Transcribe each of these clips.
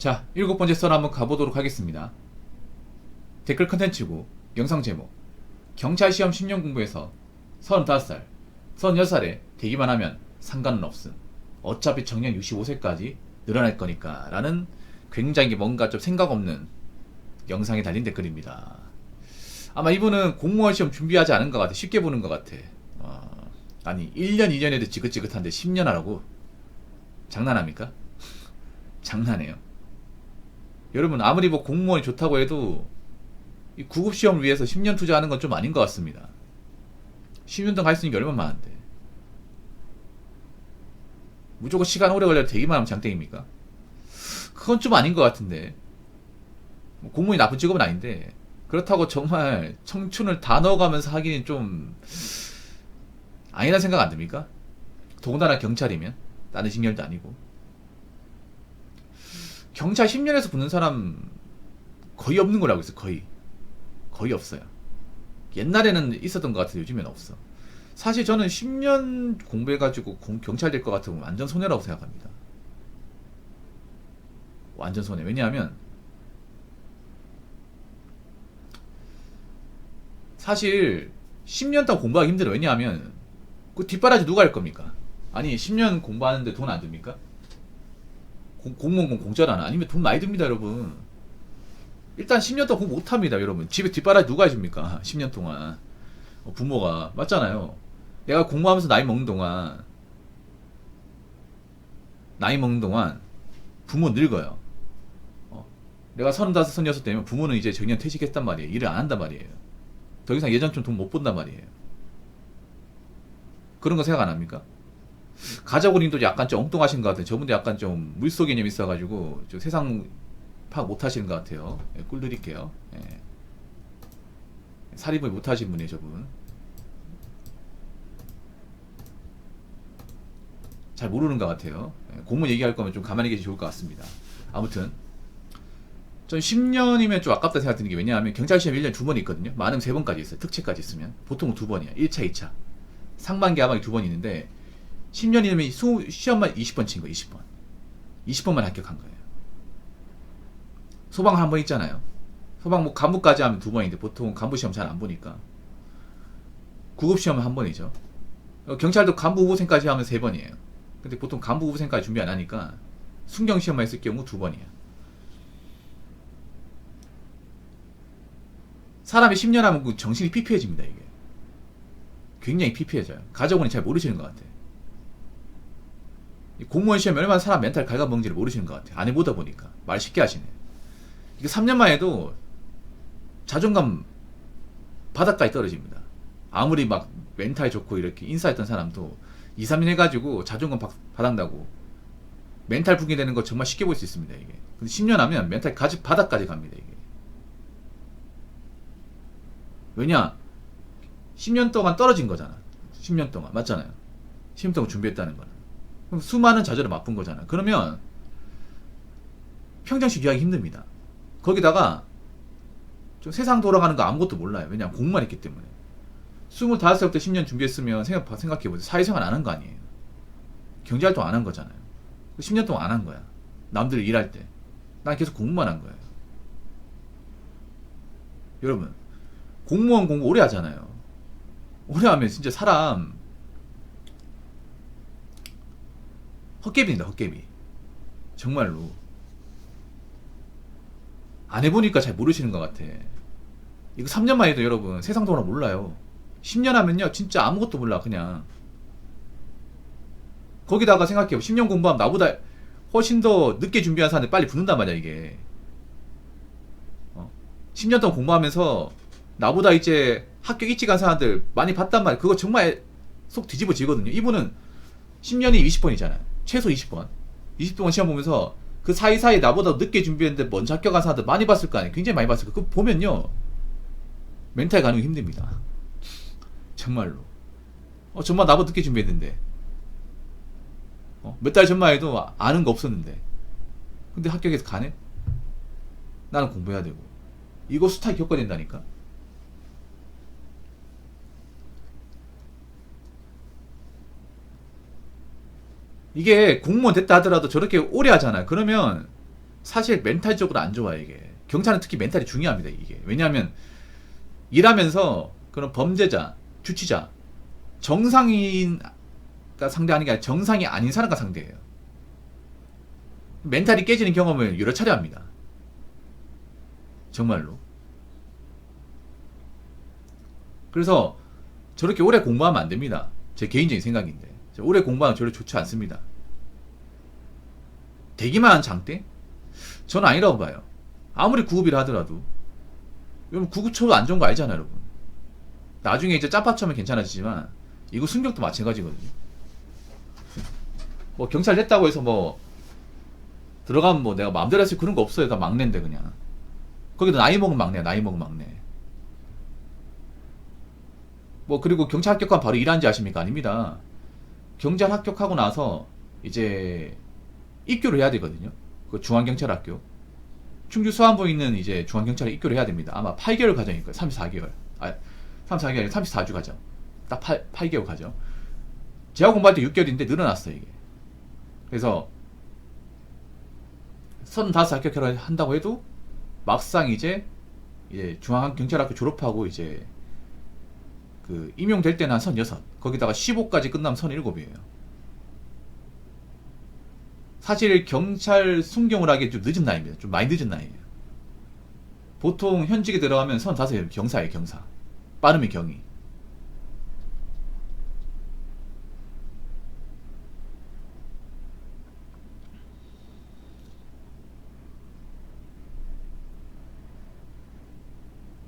자, 7번째 썰 한번 가보도록 하겠습니다. 댓글 컨텐츠고 영상 제목: 경찰 시험 10년 공부해서 35살, 36살에 되기만 하면 상관은 없음. 어차피 정년 65세까지 늘어날 거니까 라는 굉장히 뭔가 좀 생각 없는 영상에 달린 댓글입니다. 아마 이분은 공무원 시험 준비하지 않은 것 같아. 쉽게 보는 것 같아. 아니 1년 2년에도 지긋지긋한데 10년 하라고? 장난합니까? 장난해요. 여러분, 아무리 뭐 공무원이 좋다고 해도 이 구급시험을 위해서 10년 투자하는 건 좀 아닌 것 같습니다. 10년 동안 할 수 있는 게 얼마나 많은데. 무조건 시간 오래 걸려도 되기만 하면 장땡입니까? 그건 좀 아닌 것 같은데. 뭐 공무원이 나쁜 직업은 아닌데, 그렇다고 정말 청춘을 다 넣어가면서 하기는 좀 아니란 생각 안 듭니까? 더군다나 경찰이면 다른 직렬도 아니고. 경찰 10년에서 붙는 사람 거의 없는 걸로 알고 있어요. 거의 없어요. 옛날에는 있었던 것 같은데 요즘엔 없어. 사실 저는 10년 공부해가지고 경찰 될 것 같으면 완전 손해라고 생각합니다. 완전 손해. 왜냐하면 사실 10년 동안 공부하기 힘들어. 왜냐하면 그 뒷바라지 누가 할 겁니까? 아니 10년 공부하는데 돈 안 듭니까? 공무원 공짜라나? 아니면 돈 많이 듭니다, 여러분. 일단 10년 동안 공부 못합니다, 여러분. 집에 뒷바라지 누가 해줍니까? 10년 동안 부모가. 맞잖아요. 내가 공부하면서 나이 먹는 동안 부모 늙어요. 내가 35, 36 되면 부모는 이제 정년 퇴직했단 말이에요. 일을 안 한단 말이에요. 더 이상 예전처럼 돈 못 번단 말이에요. 그런 거 생각 안 합니까? 가자고님도 약간 좀 엉뚱하신 것 같아요. 저분도 약간 좀 물속 개념 있어가지고 좀 세상 파악 못 하시는 것 같아요. 예, 꿀 드릴게요. 예. 사립을 못 하신 분이에요, 저분. 잘 모르는 것 같아요. 예, 공무 얘기할 거면 좀 가만히 계시 좋을 것 같습니다. 아무튼 전 10년이면 좀 아깝다 생각 드는 게, 왜냐하면 경찰 시험 1년에 2번 있거든요. 많으면 3번까지 있어요. 특채까지 있으면. 보통은 2번이야. 1차, 2차. 상반기, 하반기 2번 있는데 10년이면 시험만 20번 친 거예요. 20번. 20번만 합격한 거예요. 소방 한 번 있잖아요. 소방 뭐 간부까지 하면 2번인데 보통 간부 시험 잘 안 보니까. 구급 시험은 한 번이죠. 경찰도 간부 후보생까지 하면 3번이에요. 근데 보통 간부 후보생까지 준비 안 하니까 순경 시험만 했을 경우 2번이에요. 사람이 10년 하면 그 정신이 피폐해집니다, 이게. 굉장히 피폐해져요. 가족은 잘 모르시는 것 같아요. 공무원 시험에 얼마나 사람 멘탈 갉아먹는지를 모르시는 것 같아요. 안 해보다 보니까. 말 쉽게 하시네. 이게 3년만 해도 자존감 바닥까지 떨어집니다. 아무리 막 멘탈 좋고 이렇게 인싸했던 사람도 2, 3년 해가지고 자존감 바닥나고 멘탈 붕괴되는 거 정말 쉽게 볼 수 있습니다, 이게. 근데 10년 하면 멘탈 바닥까지 갑니다, 이게. 왜냐? 10년 동안 떨어진 거잖아. 10년 동안. 맞잖아요. 10년 동안 준비했다는 거는. 그럼 수많은 좌절을 맛본 거잖아. 그러면 평정심 유지하기 힘듭니다. 거기다가 좀 세상 돌아가는 거 아무것도 몰라요. 왜냐면 공부만 했기 때문에. 25살부터 10년 준비했으면 생각해보세요. 사회생활 안 한 거 아니에요. 경제활동 안 한 거잖아요. 10년 동안 안 한 거야. 남들 일할 때. 난 계속 공부만 한 거예요. 여러분, 공무원 공부 오래 하잖아요. 오래 하면 진짜 사람 헛개비입니다, 헛개비. 정말로. 안 해보니까 잘 모르시는 것 같아. 이거 3년만 해도 여러분 세상 돌아 몰라요. 10년 하면요 진짜 아무것도 몰라. 그냥 거기다가 생각해요. 10년 공부하면 나보다 훨씬 더 늦게 준비한 사람들 빨리 붙는단 말이야, 이게. 10년 동안 공부하면서 나보다 이제 학교 일찍 간 사람들 많이 봤단 말이야. 그거 정말 속 뒤집어지거든요. 이분은 10년이 20번이잖아요. 최소 20번. 20번 시험 보면서 그 사이사이 나보다 늦게 준비했는데 먼저 합격한 사람들 많이 봤을 거 아니에요. 굉장히 많이 봤을 거예요. 그거 보면요 멘탈 가는 게 힘듭니다. 정말로. 정말 나보다 늦게 준비했는데 몇 달 전만 해도 아는 거 없었는데 근데 합격해서 가네? 나는 공부해야 되고. 이거 수탁이 겪어야 된다니까. 이게 공무원 됐다 하더라도 저렇게 오래 하잖아요. 그러면 사실 멘탈적으로 안 좋아요 이게. 경찰은 특히 멘탈이 중요합니다 이게. 왜냐하면 일하면서 그런 범죄자, 주치자, 정상인과 상대하는 게 아니라 정상이 아닌 사람과 상대해요. 멘탈이 깨지는 경험을 여러 차례 합니다. 정말로. 그래서 저렇게 오래 공부하면 안 됩니다. 제 개인적인 생각인데. 오래 공부하면 저렇게 좋지 않습니다. 되기만 한 장대? 저는 아니라고 봐요. 아무리 구급이라 하더라도. 여러분 구급처도 안 좋은 거 알잖아요, 여러분. 나중에 이제 짜파처면 괜찮아지지만 이거 승격도 마찬가지거든요. 뭐 경찰 됐다고 해서 뭐 들어가면 뭐 내가 마음대로 할 수 그런 거 없어요. 다 막내인데 그냥. 거기도 나이 먹은 막내야, 나이 먹은 막내. 뭐 그리고 경찰 합격하면 바로 일하는지 아십니까? 아닙니다. 경찰 합격하고 나서 이제 입교를 해야 되거든요. 그 중앙경찰학교. 충주 수안부에 있는 이제 중앙경찰에 입교를 해야 됩니다. 아마 8개월 과정일 거예요. 34개월. 34개월, 34주 과정. 딱 8개월 과정. 제가 공부할 때 6개월인데 늘어났어요, 이게. 그래서 35 합격을 한다고 해도 막상 이제 중앙경찰학교 졸업하고 이제 그 임용될 때는 한 36. 거기다가 15까지 끝나면 37이에요. 사실 경찰 순경을 하기 좀 늦은 나이입니다. 좀 많이 늦은 나이에요. 보통 현직에 들어가면 35이에요. 경사예요, 경사. 빠르면 경위.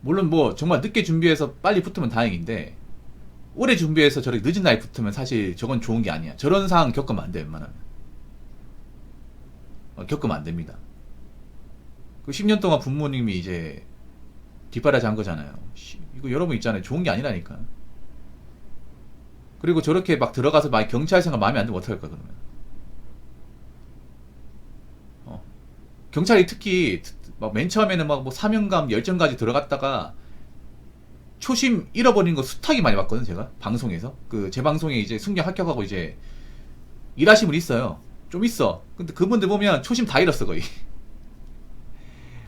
물론 뭐 정말 늦게 준비해서 빨리 붙으면 다행인데 오래 준비해서 저렇게 늦은 나이 붙으면 사실 저건 좋은 게 아니야. 저런 상황 겪으면 안 돼, 웬만하면. 겪으면 안 됩니다. 그 10년 동안 부모님이 이제 뒷바라지 한 거잖아요. 이거 여러분 있잖아요. 좋은 게 아니라니까. 그리고 저렇게 막 들어가서 막 경찰 생활 마음에 안 들면 어떡할까, 그러면. 경찰이 특히 막 맨 처음에는 막 뭐 사명감, 열정까지 들어갔다가 초심 잃어버리는 거 수탁이 많이 봤거든, 제가. 방송에서. 그 제 방송에 이제 승경 합격하고 이제 일하신 분 있어요. 좀 있어. 근데 그분들 보면 초심 다 잃었어, 거의.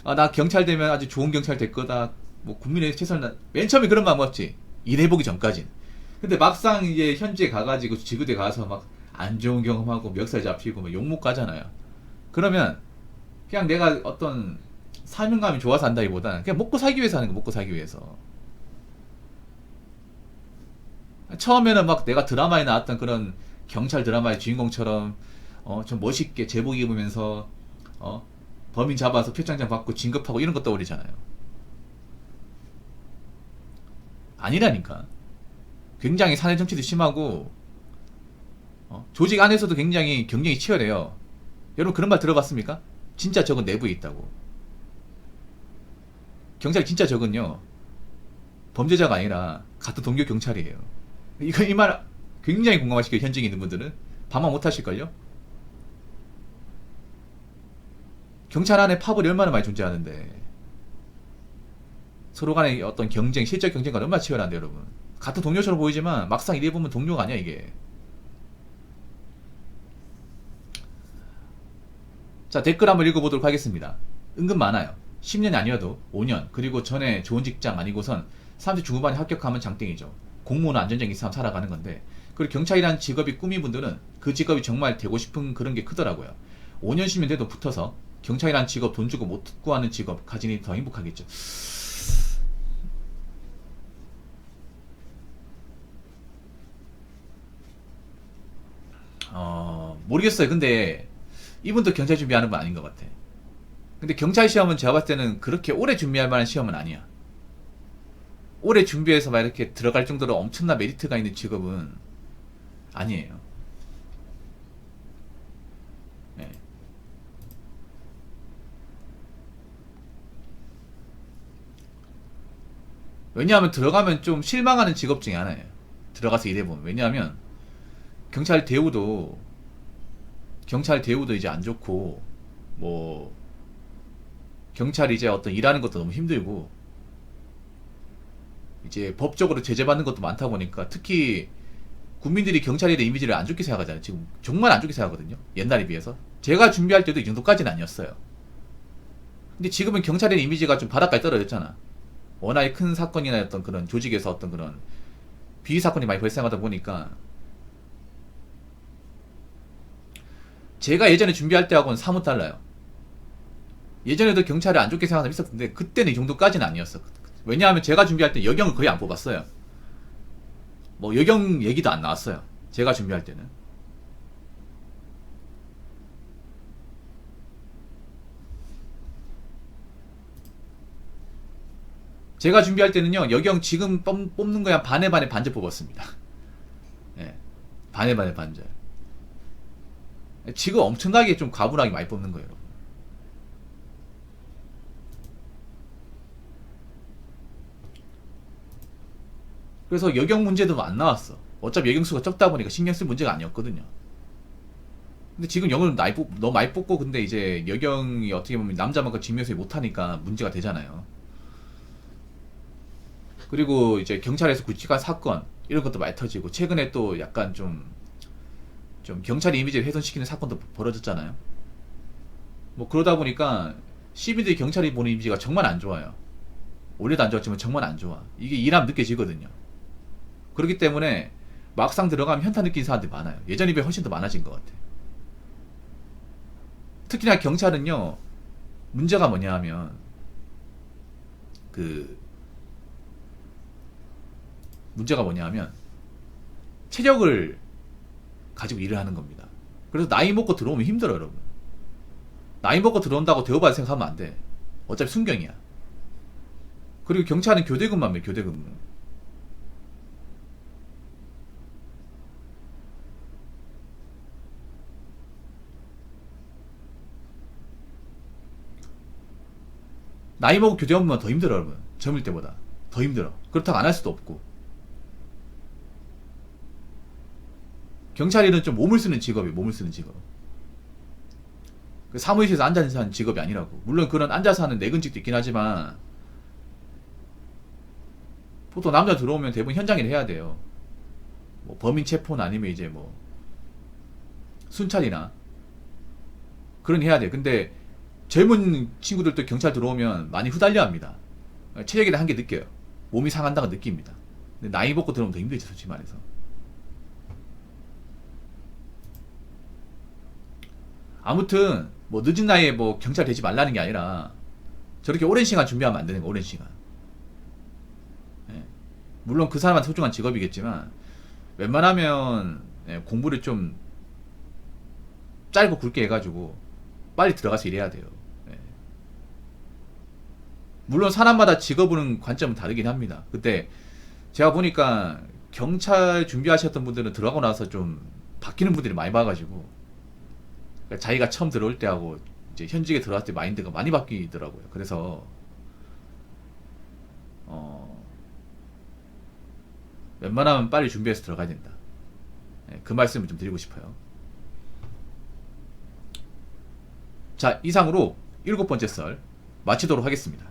아, 나 경찰 되면 아주 좋은 경찰 될 거다. 뭐 국민의 최선을 맨 처음에 그런 마음 없지. 일해보기 전까진. 근데 막상 이제 현지에 가가지고 지구대 가서 막 안 좋은 경험하고 멱살 잡히고 막 욕먹고 하잖아요. 그러면 그냥 내가 어떤 사명감이 좋아서 한다기보다는 그냥 먹고 살기 위해서 하는 거, 먹고 살기 위해서. 처음에는 막 내가 드라마에 나왔던 그런 경찰 드라마의 주인공처럼 좀 멋있게 제복 입으면서 범인 잡아서 표창장 받고 진급하고 이런 거 떠올리잖아요. 아니라니까. 굉장히 사내 정치도 심하고 조직 안에서도 굉장히 경쟁이 치열해요. 여러분 그런 말 들어봤습니까? 진짜 적은 내부에 있다고. 경찰 진짜 적은요 범죄자가 아니라 같은 동료 경찰이에요. 이 말 굉장히 공감하시게요. 현직에 있는 분들은 반말 못하실걸요? 경찰 안에 파벌이 얼마나 많이 존재하는데 서로 간의 어떤 경쟁, 실적 경쟁과 얼마나 치열한데 여러분. 같은 동료처럼 보이지만 막상 일해보면 동료가 아니야 이게. 자, 댓글 한번 읽어보도록 하겠습니다. 은근 많아요. 10년이 아니어도 5년, 그리고 전에 좋은 직장 아니고선 30 중후반에 합격하면 장땡이죠. 공무원 안전적인 삶 살아가는 건데, 그리고 경찰이라는 직업이 꿈인 분들은 그 직업이 정말 되고 싶은 그런 게 크더라고요. 5년 10년 돼도 붙어서 경찰이라는 직업 돈 주고 못 구하는 직업 가지니 더 행복하겠죠. 모르겠어요. 근데 이분도 경찰 준비하는 분 아닌 것 같아. 근데 경찰 시험은 제가 봤을 때는 그렇게 오래 준비할 만한 시험은 아니야. 오래 준비해서 막 이렇게 들어갈 정도로 엄청난 메리트가 있는 직업은 아니에요. 네. 왜냐하면 들어가면 좀 실망하는 직업 중에 하나예요. 들어가서 일해보면. 왜냐하면 경찰 대우도 이제 안 좋고, 뭐 경찰이 이제 어떤 일하는 것도 너무 힘들고, 이제 법적으로 제재받는 것도 많다 보니까 특히 국민들이 경찰에 대한 이미지를 안 좋게 생각하잖아요. 지금 정말 안 좋게 생각하거든요. 옛날에 비해서. 제가 준비할 때도 이 정도까지는 아니었어요. 근데 지금은 경찰의 이미지가 좀 바닥까지 떨어졌잖아. 워낙에 큰 사건이나 어떤 그런 조직에서 어떤 그런 비위 사건이 많이 발생하다 보니까 제가 예전에 준비할 때하고는 사뭇 달라요. 예전에도 경찰을 안 좋게 생각하는 사람이 있었는데 그때는 이 정도까지는 아니었어. 왜냐하면 제가 준비할 때 여경을 거의 안 뽑았어요. 뭐 여경 얘기도 안 나왔어요. 제가 준비할 때는. 제가 준비할 때는요, 여경 지금 뽑는 거야 반에 반에 반절 뽑았습니다. 예. 반에 반에 반절. 지금 엄청나게 좀 과분하게 많이 뽑는 거예요, 여러분. 그래서 여경 문제도 안 나왔어. 어차피 여경 수가 적다 보니까 신경 쓸 문제가 아니었거든요. 근데 지금 영을 너무 많이 뽑고, 근데 이제 여경이 어떻게 보면 남자만큼 직면수에 못하니까 문제가 되잖아요. 그리고 이제 경찰에서 굵직한 사건 이런 것도 많이 터지고, 최근에 또 약간 좀 경찰 이미지를 훼손시키는 사건도 벌어졌잖아요. 뭐 그러다 보니까 시민들이 경찰이 보는 이미지가 정말 안 좋아요. 원래도 안 좋았지만 정말 안 좋아. 이게 일하면 느껴지거든요. 그렇기 때문에 막상 들어가면 현타 느끼는 사람들이 많아요. 예전에 비해 훨씬 더 많아진 것 같아. 특히나 경찰은요, 문제가 뭐냐 하면 문제가 뭐냐 하면 체력을 가지고 일을 하는 겁니다. 그래서 나이 먹고 들어오면 힘들어요, 여러분. 나이 먹고 들어온다고 대우받을 생각하면 안 돼. 어차피 순경이야. 그리고 경찰은 교대 근무합니다, 교대 근무. 나이 먹고 교대 업무면 더 힘들어, 여러분. 젊을 때보다 더 힘들어. 그렇다고 안 할 수도 없고. 경찰 일은 좀 몸을 쓰는 직업이에요. 몸을 쓰는 직업. 사무실에서 앉아서 하는 직업이 아니라고. 물론 그런 앉아서 하는 내근직도 있긴 하지만 보통 남자 들어오면 대부분 현장 일을 해야 돼요. 뭐 범인 체포나 아니면 이제 뭐 순찰이나 그런 해야 돼. 근데 젊은 친구들도 경찰 들어오면 많이 후달려 합니다. 체력에 대한 한계 느껴요. 몸이 상한다고 느낍니다. 근데 나이 먹고 들어오면 더 힘들지, 솔직히 말해서. 아무튼 뭐 늦은 나이에 뭐 경찰 되지 말라는 게 아니라 저렇게 오랜 시간 준비하면 안 되는 거, 오랜 시간. 예. 물론 그 사람한테 소중한 직업이겠지만 웬만하면 공부를 좀 짧고 굵게 해가지고 빨리 들어가서 일해야 돼요. 예. 물론 사람마다 직업은 관점은 다르긴 합니다. 그때 제가 보니까 경찰 준비하셨던 분들은 들어가고 나서 좀 바뀌는 분들이 많이 봐가지고, 그러니까 자기가 처음 들어올 때하고 이제 현직에 들어왔을 때 마인드가 많이 바뀌더라고요. 그래서 웬만하면 빨리 준비해서 들어가야 된다. 그 말씀을 좀 드리고 싶어요. 자, 이상으로 7번째 썰 마치도록 하겠습니다.